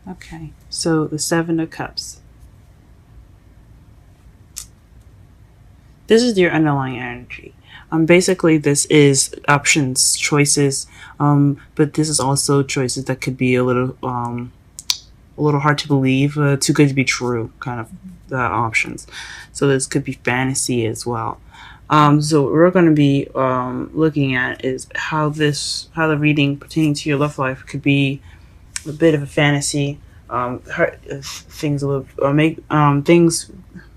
Okay, so the Seven of Cups. This is your underlying energy. Basically, this is options, choices, but this is also choices that could be a little hard to believe, too good to be true, kind of options. So this could be fantasy as well. So what we're going to be looking at is how the reading pertaining to your love life could be a bit of a fantasy. Things a little, or make things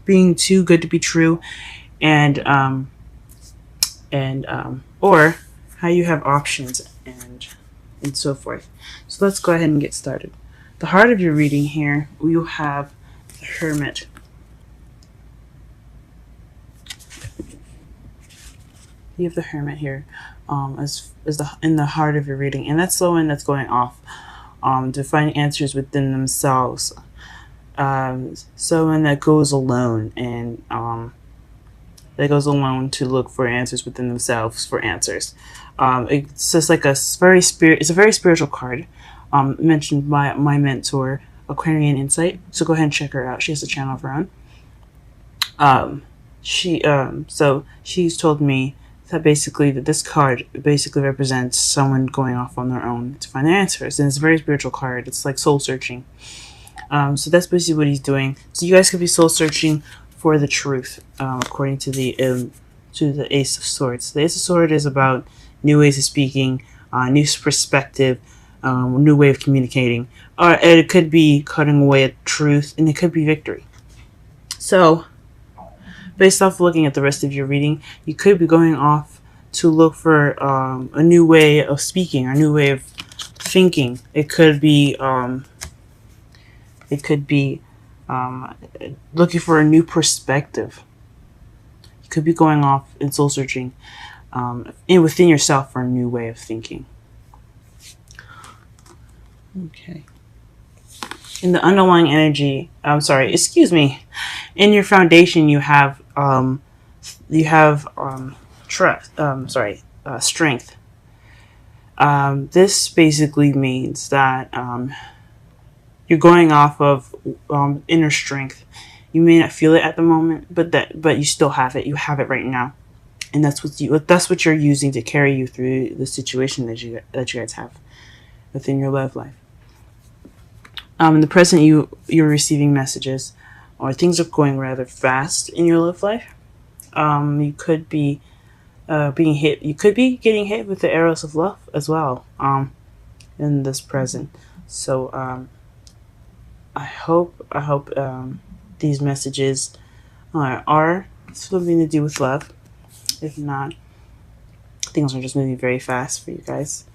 being too good to be true, and or how you have options and so forth. So let's go ahead and get started. The heart of your reading here, you have the Hermit. You have the Hermit here, as in the heart of your reading, and that's the one that's going off, to find answers within themselves. Someone that goes alone and to look for answers within themselves for answers. It's just like it's a very spiritual card. Mentioned by my mentor, Aquarian Insight. So go ahead and check her out. She has a channel of her own. So she's told me that basically that this card basically represents someone going off on their own to find answers, and it's a very spiritual card. It's like soul searching. So that's basically what he's doing. So you guys could be soul searching for the truth, according to the Ace of Swords. The Ace of Swords is about new ways of speaking, new perspective, new way of communicating. And it could be cutting away at truth, and it could be victory. So, based off looking at the rest of your reading, you could be going off to look for a new way of speaking, a new way of thinking. It could be looking for a new perspective. You could be going off and soul searching within yourself for a new way of thinking. Okay. In the underlying energy, in your foundation, you have strength. This basically means that you're going off of inner strength. You may not feel it at the moment, but you still have it. You have it right now, and that's what you're using to carry you through the situation that you guys have within your love life. In the present, you're receiving messages, or things are going rather fast in your love life. You could be being hit. You could be getting hit with the arrows of love as well. In this present, so I hope these messages are something to do with love. If not, things are just moving very fast for you guys.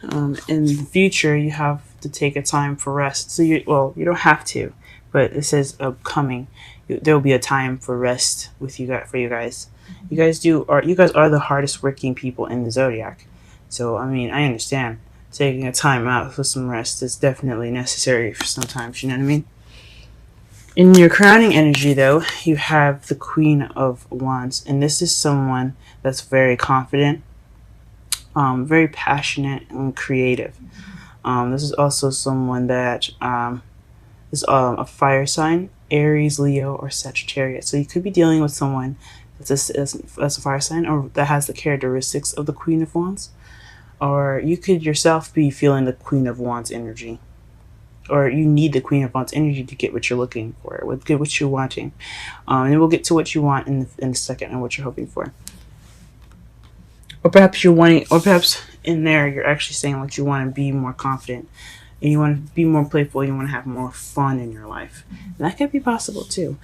In the future, you have to take a time for rest. So you don't have to, but it says upcoming. There will be a time for rest with you guys. For you guys, you guys are the hardest working people in the zodiac. So I mean, I understand taking a time out for some rest is definitely necessary for sometimes. You know what I mean? In your crowning energy, though, you have the Queen of Wands, and this is someone that's very confident, very passionate and creative. This is also someone that is a fire sign, Aries, Leo, or Sagittarius. So you could be dealing with someone that's a fire sign, or that has the characteristics of the Queen of Wands. Or you could yourself be feeling the Queen of Wands energy. Or you need the Queen of Wands energy to get what you're looking for, get what you're wanting. And we'll get to what you want in a second and what you're hoping for. Or perhaps in there you're actually saying what you want to be more confident, and you want to be more playful, you want to have more fun in your life. And that could be possible too.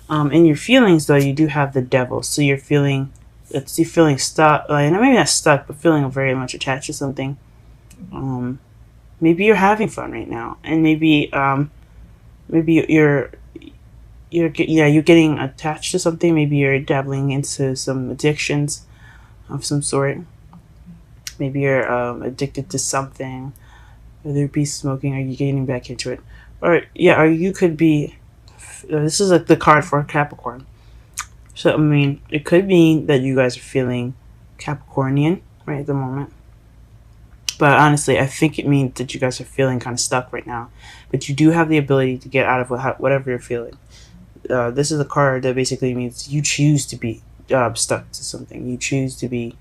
In your feelings, though, you do have the Devil. So you're feeling stuck, maybe not stuck, but feeling very much attached to something. Maybe you're having fun right now, and maybe you're getting attached to something. Maybe you're dabbling into some addictions of some sort. Maybe you're addicted to something, whether it be smoking, or you getting back into it, or you could be. This is like the card for Capricorn. So I mean, it could mean that you guys are feeling Capricornian right at the moment. But honestly, I think it means that you guys are feeling kind of stuck right now. But you do have the ability to get out of whatever you're feeling. This is a card that basically means you choose to be stuck to something. You choose to be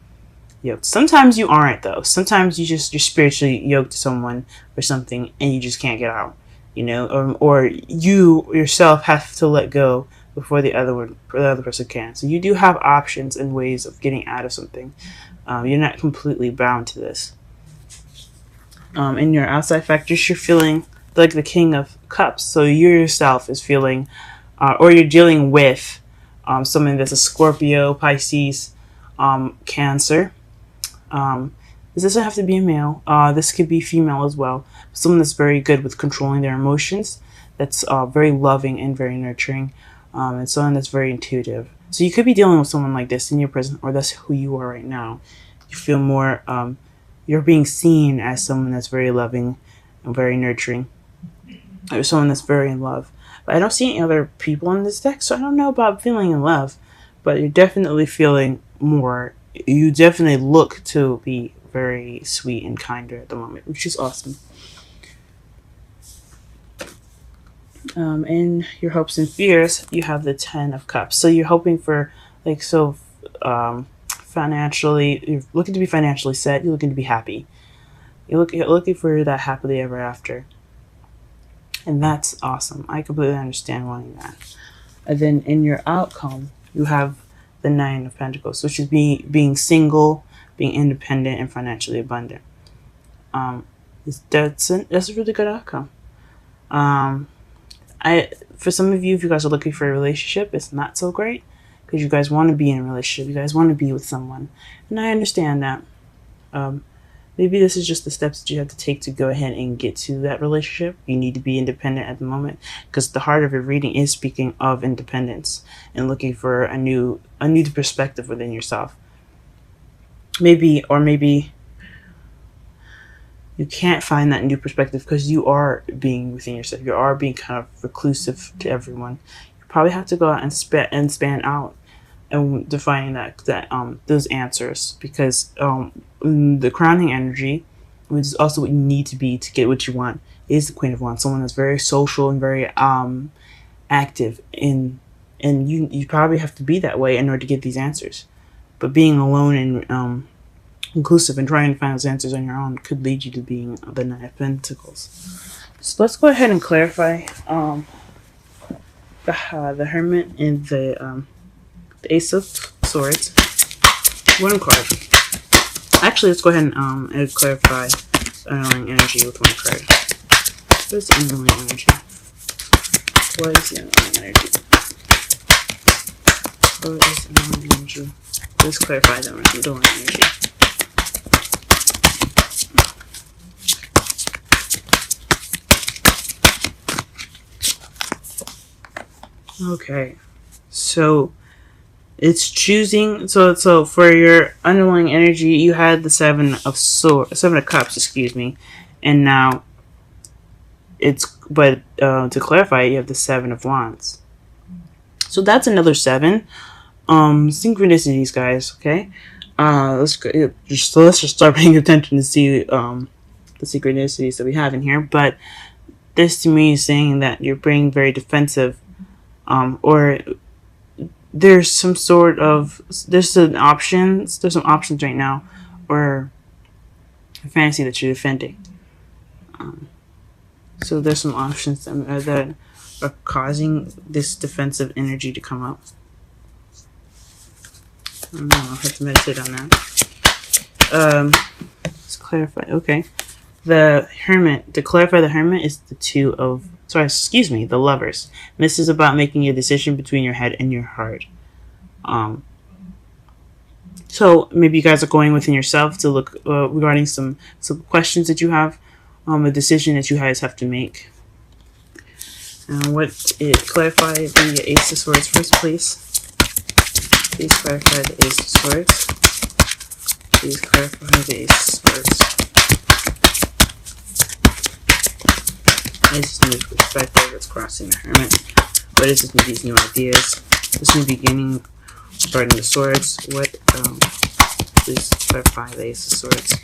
yoked. Sometimes you aren't, though. Sometimes you're spiritually yoked to someone or something, and you just can't get out. You know, or you yourself have to let go before the other person can. So you do have options and ways of getting out of something. You're not completely bound to this. In your outside factors, you're feeling like the King of Cups. So you yourself is feeling, or you're dealing with someone that's a Scorpio, Pisces, Cancer. This doesn't have to be a male. This could be female as well. Someone that's very good with controlling their emotions. That's very loving and very nurturing. And someone that's very intuitive. So you could be dealing with someone like this in your present, or that's who you are right now. You feel more, you're being seen as someone that's very loving and very nurturing. Or someone that's very in love. But I don't see any other people in this deck, so I don't know about feeling in love. But you're definitely feeling more. You definitely look to be very sweet and kinder at the moment, which is awesome. In your hopes and fears, you have the 10 of Cups. So you're hoping for, like, financially, you're looking to be financially set. You're looking to be happy. You're looking for that happily ever after. And that's awesome. I completely understand wanting that. And then in your outcome, you have the 9 of Pentacles, which is being single, being independent, and financially abundant. That's a really good outcome. For some of you, if you guys are looking for a relationship, it's not so great because you guys want to be in a relationship. You guys want to be with someone, and I understand that. Maybe this is just the steps that you have to take to go ahead and get to that relationship. You need to be independent at the moment because the heart of your reading is speaking of independence and looking for a new perspective within yourself. Maybe you can't find that new perspective because you are being within yourself. You are being kind of reclusive to everyone. You probably have to go out and span out and defining those answers, because the crowning energy, which is also what you need to be to get what you want, is the Queen of Wands. Someone that's very social and very active, and you probably have to be that way in order to get these answers. But being alone and inclusive and trying to find those answers on your own could lead you to being the 9 of Pentacles. So let's go ahead and clarify the Hermit and the Ace of Swords. One card. Actually, let's go ahead and clarify the underlying energy with one card. What is the underlying energy? What is the underlying energy? What is the underlying energy? Let's clarify the underlying energy. Okay, so it's choosing. So for your underlying energy, you had the 7 of Cups, excuse me, and now to clarify, you have the 7 of Wands. So that's another 7. Synchronicities, guys. Okay, let's just start paying attention to see the synchronicities that we have in here. But this to me is saying that you're being very defensive. Or there's some options right now, or a fantasy that you're defending. So there's some options that are causing this defensive energy to come up. I don't know, I'll have to meditate on that. Let's clarify. Okay. The Hermit, to clarify, the Hermit is the Lovers. And this is about making a decision between your head and your heart. So maybe you guys are going within yourself to look regarding some questions that you have, a decision that you guys have to make. Clarify the Ace of Swords first, please. Please clarify the Ace of Swords. Please clarify the Ace of Swords. This is new perspective that's crossing the Hermit. What is these new ideas? This new beginning regarding the swords. Please clarify the Ace of Swords.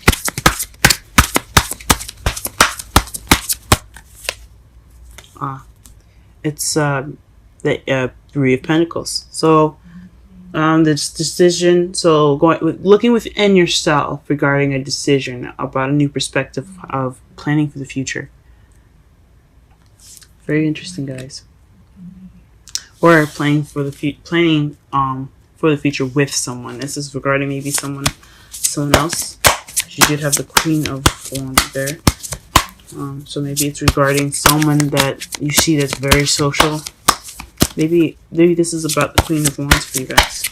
It's the Three of Pentacles. So this decision. So looking within yourself regarding a decision about a new perspective of planning for the future. Very interesting, guys. Or planning for the future with someone. This is regarding maybe someone else. She did have the Queen of Wands there. So maybe it's regarding someone that you see that's very social. Maybe this is about the Queen of Wands for you guys.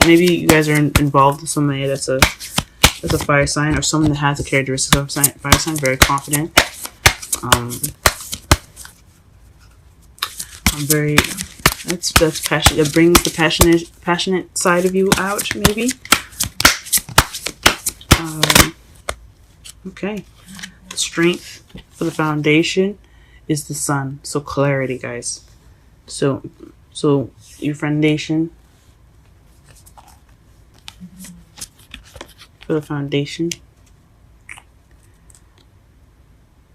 Maybe you guys are involved with somebody that's a fire sign, or someone that has a characteristic of fire sign, very confident. I'm very that's passionate. That brings the passionate side of you out, maybe. Okay. Strength for the foundation is the Sun. So clarity, guys. So your foundation for the foundation.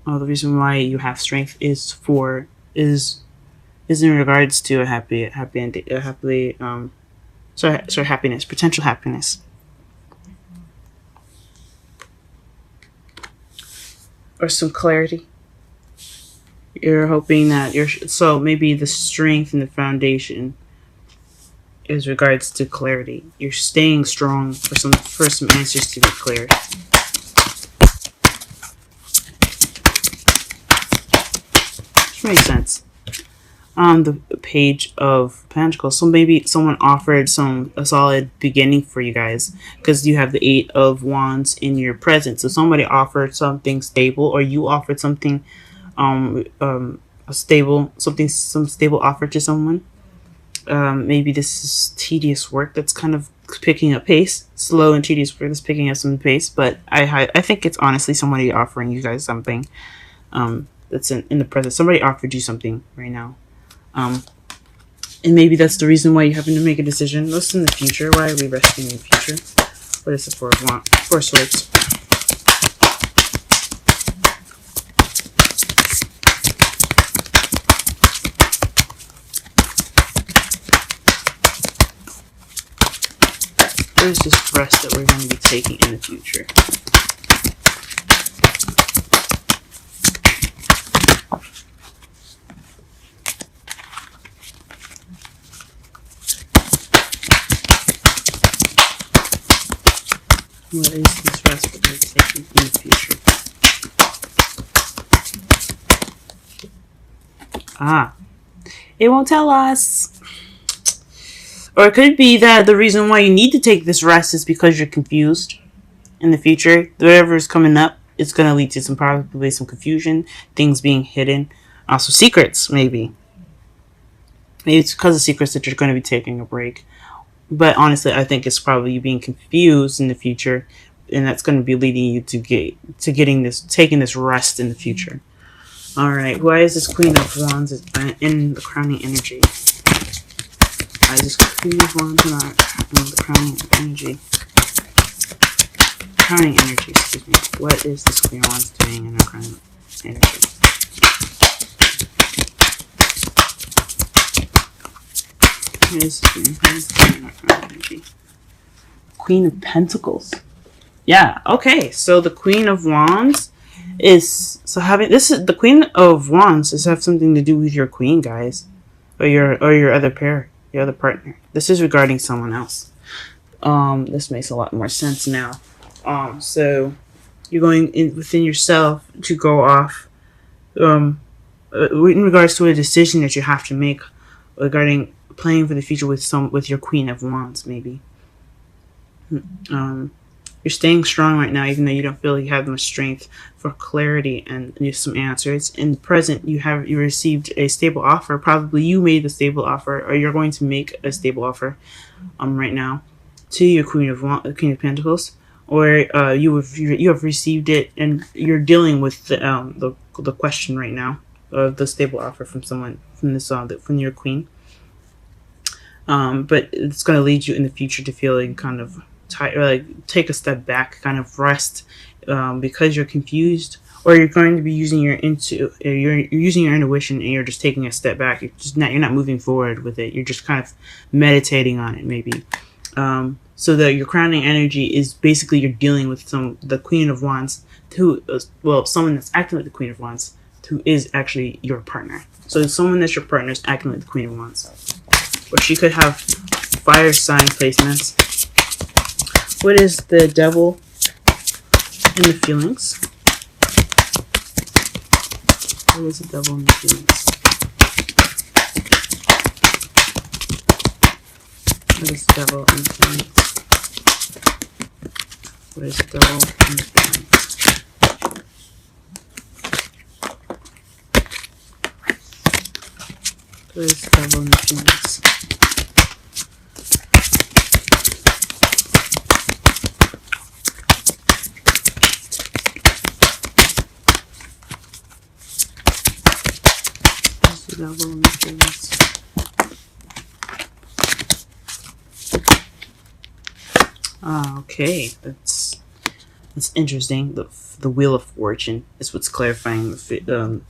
The reason why you have strength is in regards to a happiness, potential happiness. Or some clarity. You're hoping that so maybe the strength in the foundation is regards to clarity. You're staying strong for some answers to be clear. Which makes sense. The Page of Pentacles. So maybe someone offered a solid beginning for you guys, because you have the Eight of Wands in your present. So somebody offered something stable, or you offered something, some stable offer to someone. Maybe this is tedious work that's kind of picking up pace, slow and tedious work that's picking up some pace. But I think it's honestly somebody offering you guys something, that's in the present. Somebody offered you something right now. And maybe that's the reason why you happen to make a decision. What's in the future? Why are we resting in the future? What is the Four of Swords? What is this rest that we're going to be taking in the future? What is this rest that we're taking in the future? It won't tell us. Or it could be that the reason why you need to take this rest is because you're confused in the future. Whatever is coming up, it's going to lead to probably some confusion, things being hidden. Also secrets, maybe. Maybe it's because of secrets that you're going to be taking a break. But honestly, I think it's probably you being confused in the future, and that's going to be leading you to taking this rest in the future. All right, why is this Queen of Wands in the crowning energy? Why is this Queen of Wands in the crowning energy? Crowning energy, excuse me. What is this Queen of Wands doing in the crowning energy? Queen of Pentacles. Yeah, okay. So the Queen of Wands is the Queen of Wands does have something to do with your queen, guys. Or your other pair, your other partner. This is regarding someone else. This makes a lot more sense now. So you're going within yourself to go off in regards to a decision that you have to make regarding planning for the future with your Queen of Wands, maybe. You're staying strong right now, even though you don't feel like you have much strength, for clarity and some answers. In the present, you received a stable offer. Probably you made the stable offer, or you're going to make a stable offer right now to your Queen of Pentacles, or you have received it and you're dealing with the question right now of the stable offer from someone from your queen. But it's going to lead you in the future to feeling kind of tired, or like take a step back, kind of rest, because you're confused, or you're going to be using you're using your intuition, and you're just taking a step back. You're not moving forward with it. You're just kind of meditating on it, maybe. So that your crowning energy is basically you're dealing with the Queen of Wands, someone that's acting like the Queen of Wands, who is actually your partner. So someone that's your partner is acting like the Queen of Wands, or she could have fire sign placements. What is the Devil in the feelings? What is the Devil in the feelings? What is the Devil in the feelings? What is the Devil in the feelings? What is the Devil in the feelings? Devil in the feelings. Okay, that's interesting. The Wheel of Fortune is what's clarifying the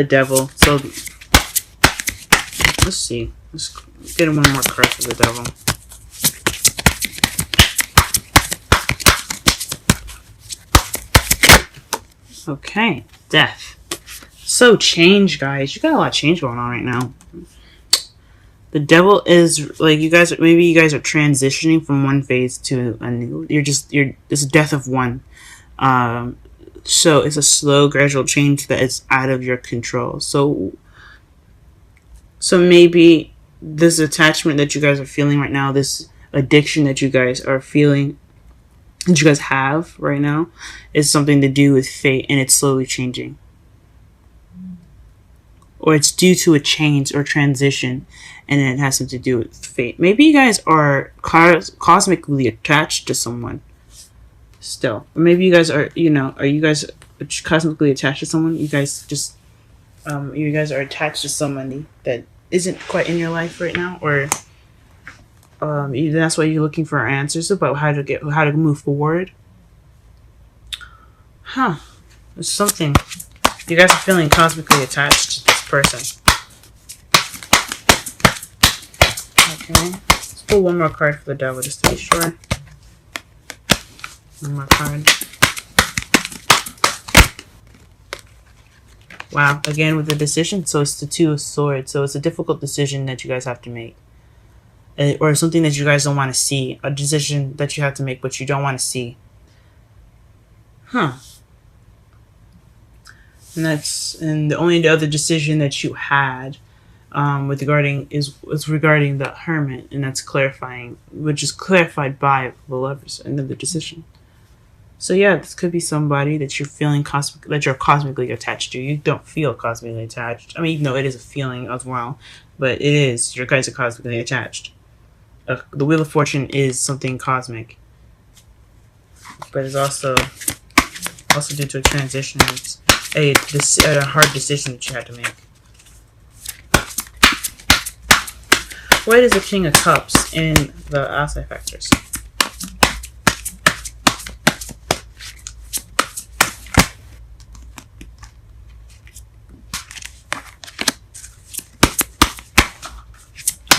Devil. So let's see. Let's get one more card for the Devil. Okay, Death. So change, guys. You got a lot of change going on right now. The Devil is like you guys are transitioning from one phase to a new. It's a death of one. So it's a slow, gradual change that is out of your control. So maybe this attachment that you guys are feeling right now, this addiction that you guys are feeling, that you guys have right now, is something to do with fate, and it's slowly changing. Or it's due to a change or transition, and it has something to do with fate. Maybe you guys are cosmically attached to someone still. Or maybe you guys are you guys cosmically attached to someone? You guys just, you guys are attached to somebody that isn't quite in your life right now? Or that's why you're looking for answers about how to move forward? Huh. There's something. You guys are feeling cosmically attached to this person. Okay. Let's pull one more card for the Devil just to be sure. One more card. Wow. Again with the decision. So it's the Two of Swords. So it's a difficult decision that you guys have to make. Or something that you guys don't want to see. A decision that you have to make but you don't want to see. Huh. And the only other decision that you had regarding the Hermit, and that's clarifying, which is clarified by the Lovers, another decision. So yeah, this could be somebody that you're feeling that you're cosmically attached to. You don't feel cosmically attached. I mean, even though it is a feeling as well, but it is. You guys are cosmically attached. The Wheel of Fortune is something cosmic, but it's also due to a transition. It's a hard decision that you had to make. What is the King of Cups in the outside factors?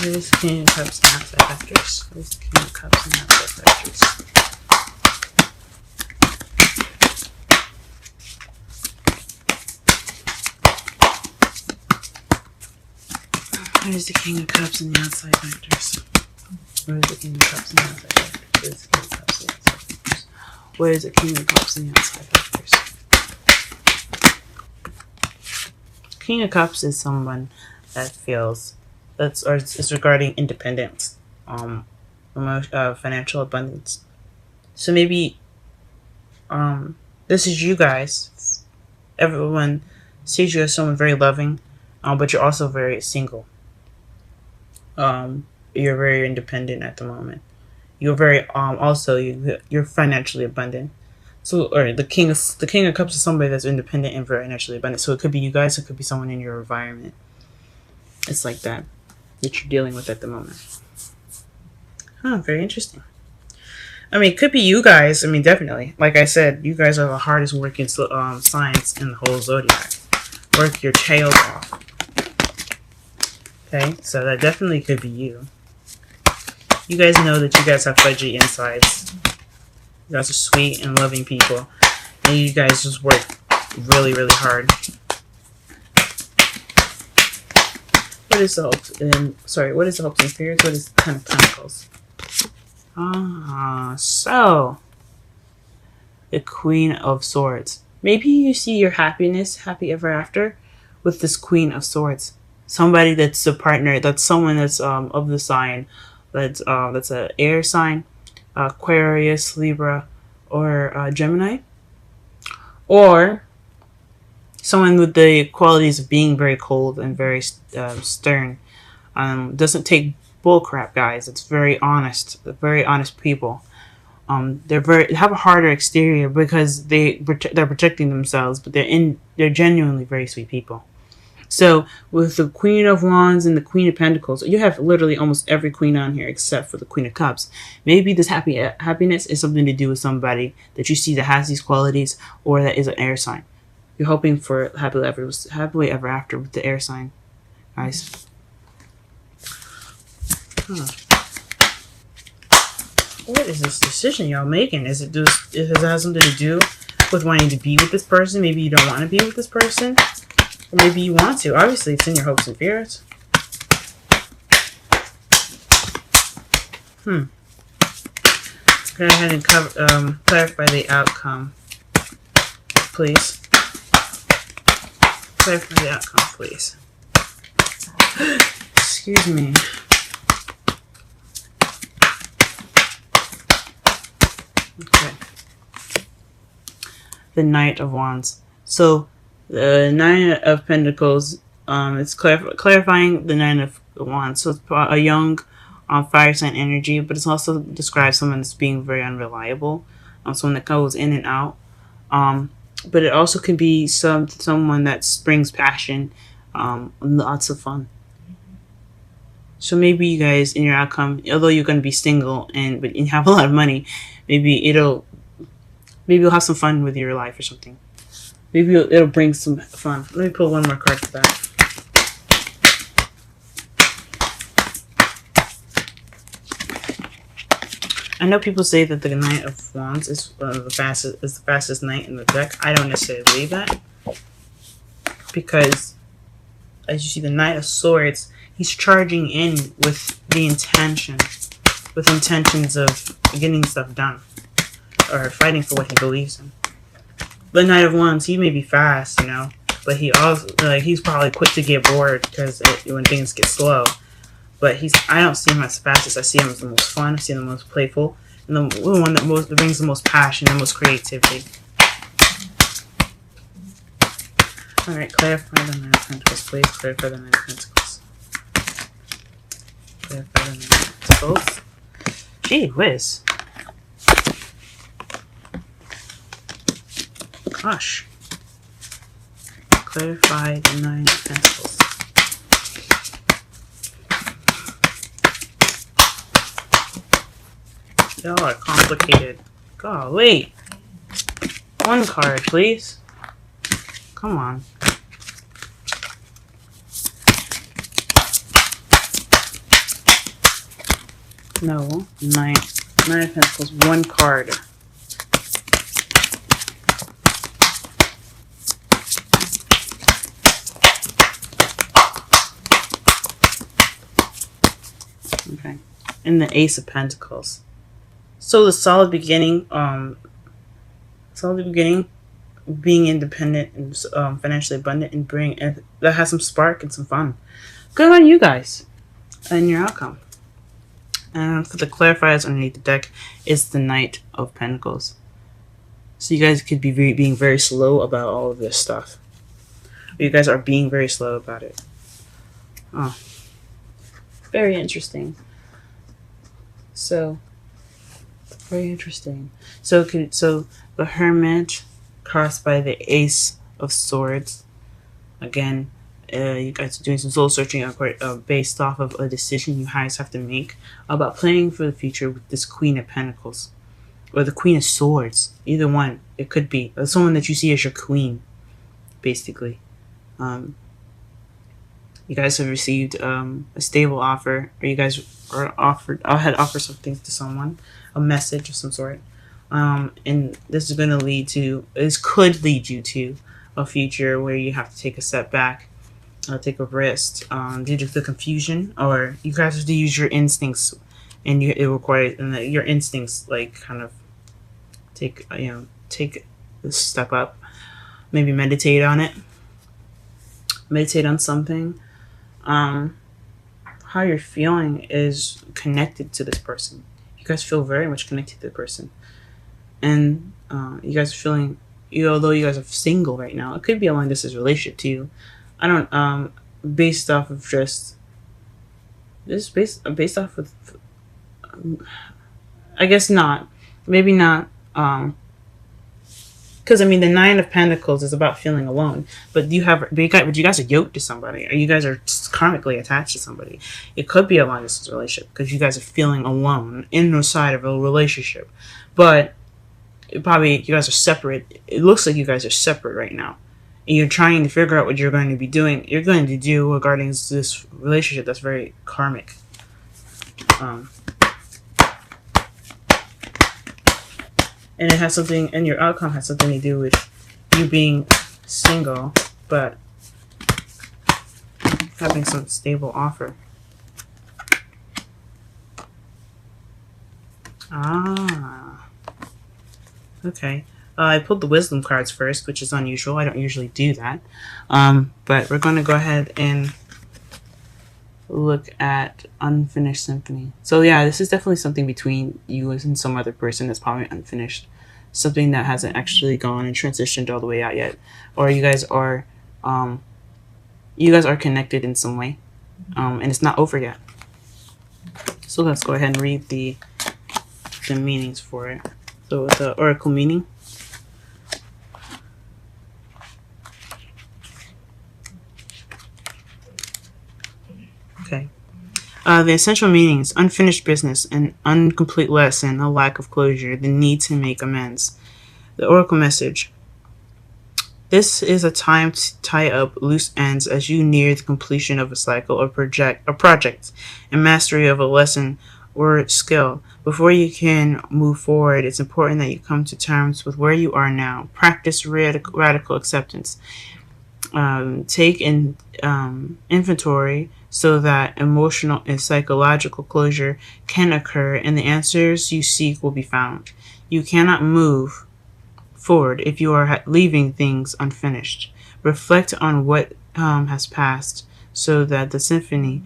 What is the King of Cups in outside factors? What is the King of Cups in outside factors? What is the King of Cups in the outside factors? What is the King of Cups in the outside factors? What is the King of Cups in the outside factors? King of Cups is someone that feels it's regarding independence, financial abundance. So maybe this is you guys. Everyone sees you as someone very loving, but you're also very single. You're very independent at the moment. You're very you're financially abundant. So, or the King of Cups is somebody that's independent and very financially abundant. So it could be you guys. It could be someone in your environment. It's like that you're dealing with at the moment. Huh, very interesting. I mean, it could be you guys. I mean, definitely. Like I said, you guys are the hardest working signs in the whole zodiac. Work your tails off. Okay, so that definitely could be you. You guys know that you guys have fudgy insides. You guys are sweet and loving people. And you guys just work really, really hard. What is the what is the hopes and fears? What is the 10 of Pentacles? So the Queen of Swords. Maybe you see your happiness, happy ever after, with this Queen of Swords. Somebody that's a partner, that's someone that's of the sign, that's an air sign, Aquarius, Libra, or Gemini, or someone with the qualities of being very cold and very stern. Doesn't take bullcrap, guys. It's very honest. They're very honest people. They have a harder exterior because they're protecting themselves, but they're genuinely very sweet people. So with the Queen of Wands and the Queen of Pentacles, you have literally almost every queen on here except for the Queen of Cups. Maybe this happiness is something to do with somebody that you see that has these qualities, or that is an air sign. You're hoping for happily ever after with the air sign, guys. What is this decision y'all making? Does it have something to do with wanting to be with this person? Maybe you don't want to be with this person, or maybe you want to. Obviously, it's in your hopes and fears. Go ahead and clarify the outcome, please. Clarify the outcome, please. Excuse me. Okay. The Knight of Wands. So the Nine of Pentacles, it's clarifying the Nine of Wands. So it's a young fire sign energy, but it's also describes someone that's being very unreliable, someone that goes in and out. But it also can be someone that brings passion, lots of fun. So maybe you guys, in your outcome, although you're going to be single but you have a lot of money, maybe you'll have some fun with your life or something. Maybe it'll bring some fun. Let me pull one more card for that. I know people say that the Knight of Wands is the fastest knight in the deck. I don't necessarily believe that, because as you see, the Knight of Swords, he's charging in with intentions of getting stuff done or fighting for what he believes in. The Knight of Wands, he may be fast, but he also he's probably quick to get bored when things get slow. But I don't see him as fastest. I see him as the most fun. I see him the most playful, and the one that brings the most passion and most creativity. All right, clarify the Nine of Pentacles, please. Clarify the Nine of Pentacles. Clarify the Nine of Pentacles. Gee whiz. Gosh. Clarify the Nine of Pentacles. Y'all are complicated. Golly. One card, please. Come on. No. Nine of Pentacles. One card. Okay. And the Ace of Pentacles. So the solid beginning, being independent and financially abundant, and that has some spark and some fun. Good on you guys and your outcome. And for the clarifiers underneath the deck is the Knight of Pentacles. So you guys could be being very slow about all of this stuff. You guys are being very slow about it. Oh, very interesting. So. Very interesting. So the Hermit crossed by the Ace of Swords. Again, you guys are doing some soul searching based off of a decision you guys have to make about planning for the future with this Queen of Pentacles. or the Queen of Swords. Either one. It could be someone that you see as your queen, basically. You guys have received a stable offer, or you guys are offered. I had offered something to someone, a message of some sort, and this is going to lead to. This could lead you to a future where you have to take a step back, take a rest, due to the confusion, or you guys have to use your instincts, and it requires your instincts like kind of take a step up, maybe meditate on it, meditate on something. How you're feeling is connected to this person. You guys feel very much connected to the person, and you guys are feeling. Although you guys are single right now, it could be a long distance relationship too. I don't. Based off of just this, based off of. I guess not. Maybe not. Because I mean, the Nine of Pentacles is about feeling alone, but you guys are yoked to somebody, or you guys are karmically attached to somebody. It could be a long distance relationship because you guys are feeling alone in the side of a relationship, but you guys are separate. It looks like you guys are separate right now, and you're trying to figure out what you're going to be doing. You're going to do regarding this relationship that's very karmic. And it has something, and your outcome has something to do with you being single, but having some stable offer. Okay. I pulled the wisdom cards first, which is unusual. I don't usually do that. But we're going to go ahead and look at unfinished symphony. So yeah, this is definitely something between you and some other person that's probably unfinished. Something that hasn't actually gone and transitioned all the way out yet. Or you guys are connected in some way. And it's not over yet. So let's go ahead and read the meanings for it. So the oracle meaning. Okay. The essential meanings: unfinished business, an incomplete lesson, a lack of closure, the need to make amends. The oracle message: this is a time to tie up loose ends as you near the completion of a cycle or project, and mastery of a lesson or skill. Before you can move forward, it's important that you come to terms with where you are now. Practice radical acceptance. Take in inventory so that emotional and psychological closure can occur and the answers you seek will be found. You cannot move forward if you are leaving things unfinished. Reflect on what has passed so that the symphony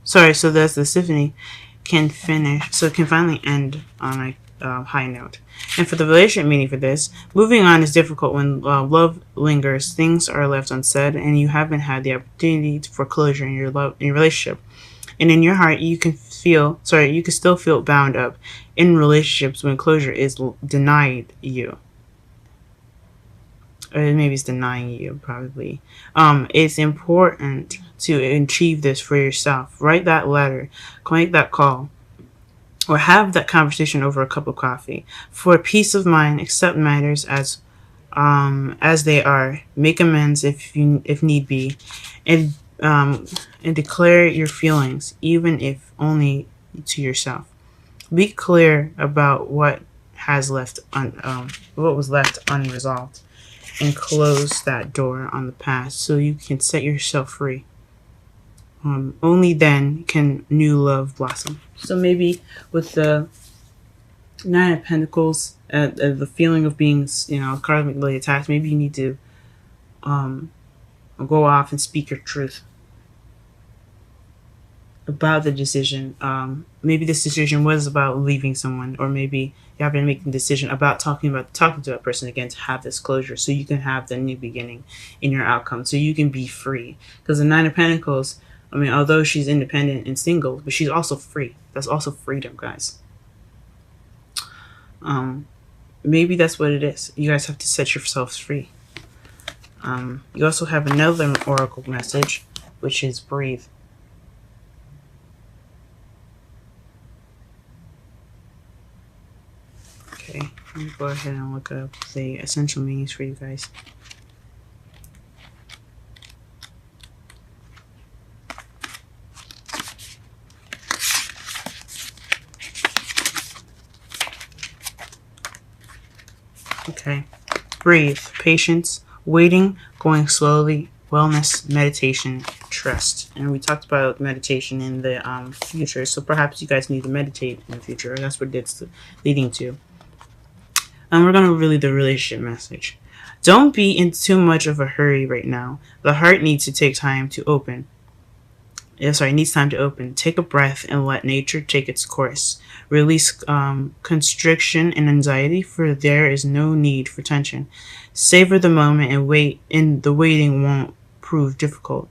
so that the symphony can finish, so it can finally end on a high note. And for the relationship meaning for this, moving on is difficult when love lingers, things are left unsaid, and you haven't had the opportunity for closure in your relationship. And in your heart, you can still feel bound up in relationships when closure is denied you. Or maybe it's denying you, probably. It's important to achieve this for yourself. Write that letter, make that call, or have that conversation over a cup of coffee. For peace of mind, accept matters as they are. Make amends if need be, and declare your feelings, even if only to yourself. Be clear about what was left unresolved, and close that door on the past so you can set yourself free. Only then can new love blossom. So maybe with the Nine of Pentacles, the feeling of being, karmically attached, maybe you need to go off and speak your truth about the decision. Maybe this decision was about leaving someone, or maybe you have been making a decision about talking to that person again to have this closure, so you can have the new beginning in your outcome, so you can be free. Because the Nine of Pentacles, I mean, although she's independent and single, but she's also free. That's also freedom, guys. Maybe that's what it is. You guys have to set yourselves free. You also have another oracle message, which is breathe. go ahead and look up the essential meanings for you guys. Okay. Breathe. Patience. Waiting. Going slowly. Wellness. Meditation. Trust. And we talked about meditation in the future, so perhaps you guys need to meditate in the future. That's what it's leading to. And we're going to read the relationship message. Don't be in too much of a hurry right now. The heart needs to take time to open. Needs time to open. Take a breath and let nature take its course. Release constriction and anxiety, for there is no need for tension. Savor the moment and wait, and the waiting won't prove difficult.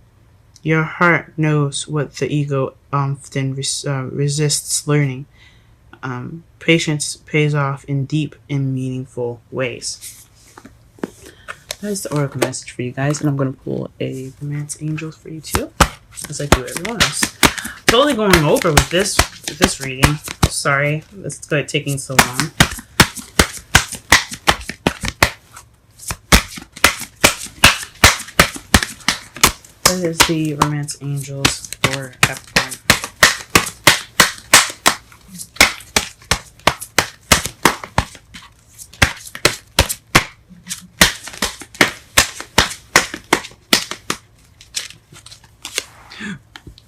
Your heart knows what the ego often resists learning. Patience pays off in deep and meaningful ways. That's the oracle message for you guys, and I'm going to pull a romance angel for you too, as I do everyone else. Totally going over with this reading. Sorry, this is taking so long. That is the romance angels for Capricorn.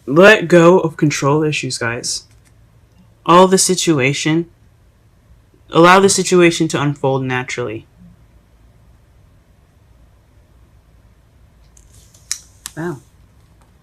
Let go of control issues, guys. Allow the situation to unfold naturally. Wow.